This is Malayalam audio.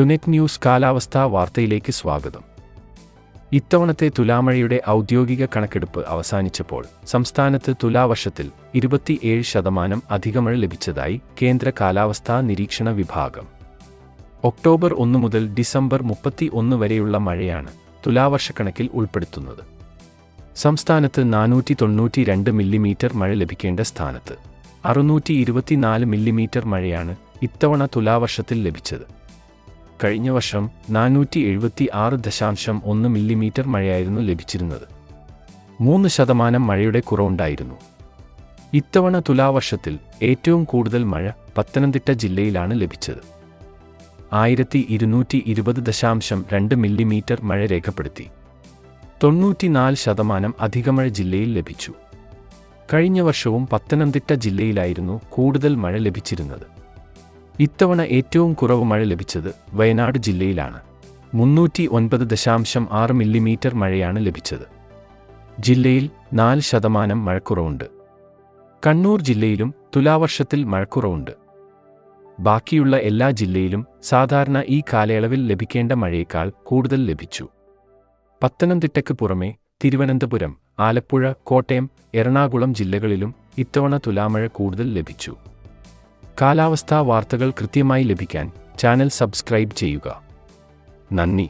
ടുനെറ്റ് ന്യൂസ് കാലാവസ്ഥാ വാർത്തയിലേക്ക് സ്വാഗതം. ഇത്തവണത്തെ തുലാമഴയുടെ ഔദ്യോഗിക കണക്കെടുപ്പ് അവസാനിച്ചപ്പോൾ സംസ്ഥാനത്ത് തുലാവർഷത്തിൽ 27% അധിക മഴ ലഭിച്ചതായി കേന്ദ്ര കാലാവസ്ഥാ നിരീക്ഷണ വിഭാഗം. ഒക്ടോബർ 1 മുതൽ ഡിസംബർ 31 വരെയുള്ള മഴയാണ് തുലാവർഷക്കണക്കിൽ ഉൾപ്പെടുത്തുന്നത്. സംസ്ഥാനത്ത് 492 മില്ലിമീറ്റർ മഴ ലഭിക്കേണ്ട സ്ഥാനത്ത് 624 മില്ലിമീറ്റർ മഴയാണ് ഇത്തവണ തുലാവർഷത്തിൽ ലഭിച്ചത്. കഴിഞ്ഞ വർഷം 476.1 മില്ലിമീറ്റർ മഴയായിരുന്നു ലഭിച്ചിരുന്നത്. 3% മഴയുടെ കുറവുണ്ടായിരുന്നു. ഇത്തവണ തുലാവർഷത്തിൽ ഏറ്റവും കൂടുതൽ മഴ പത്തനംതിട്ട ജില്ലയിലാണ് ലഭിച്ചത്. 1220.2 മില്ലിമീറ്റർ മഴ രേഖപ്പെടുത്തി. 94% അധികമഴ ജില്ലയിൽ ലഭിച്ചു. കഴിഞ്ഞ വർഷവും പത്തനംതിട്ട ജില്ലയിലായിരുന്നു കൂടുതൽ മഴ ലഭിച്ചിരുന്നത്. ഇത്തവണ ഏറ്റവും കുറവ് മഴ ലഭിച്ചത് വയനാട് ജില്ലയിലാണ്. 309.6 മില്ലിമീറ്റർ മഴയാണ് ലഭിച്ചത്. ജില്ലയിൽ 4% മഴക്കുറവുണ്ട്. കണ്ണൂർ ജില്ലയിലും തുലാവർഷത്തിൽ മഴക്കുറവുണ്ട്. ബാക്കിയുള്ള എല്ലാ ജില്ലയിലും സാധാരണ ഈ കാലയളവിൽ ലഭിക്കേണ്ട മഴയേക്കാൾ കൂടുതൽ ലഭിച്ചു. പത്തനംതിട്ടയ്ക്ക് പുറമെ തിരുവനന്തപുരം, ആലപ്പുഴ, കോട്ടയം, എറണാകുളം ജില്ലകളിലും ഇത്തവണ തുലാമഴ കൂടുതൽ ലഭിച്ചു. കാലാവസ്ഥാ വാർത്തകൾ കൃത്യമായി ലഭിക്കാൻ ചാനൽ സബ്സ്ക്രൈബ് ചെയ്യുക. നന്ദി.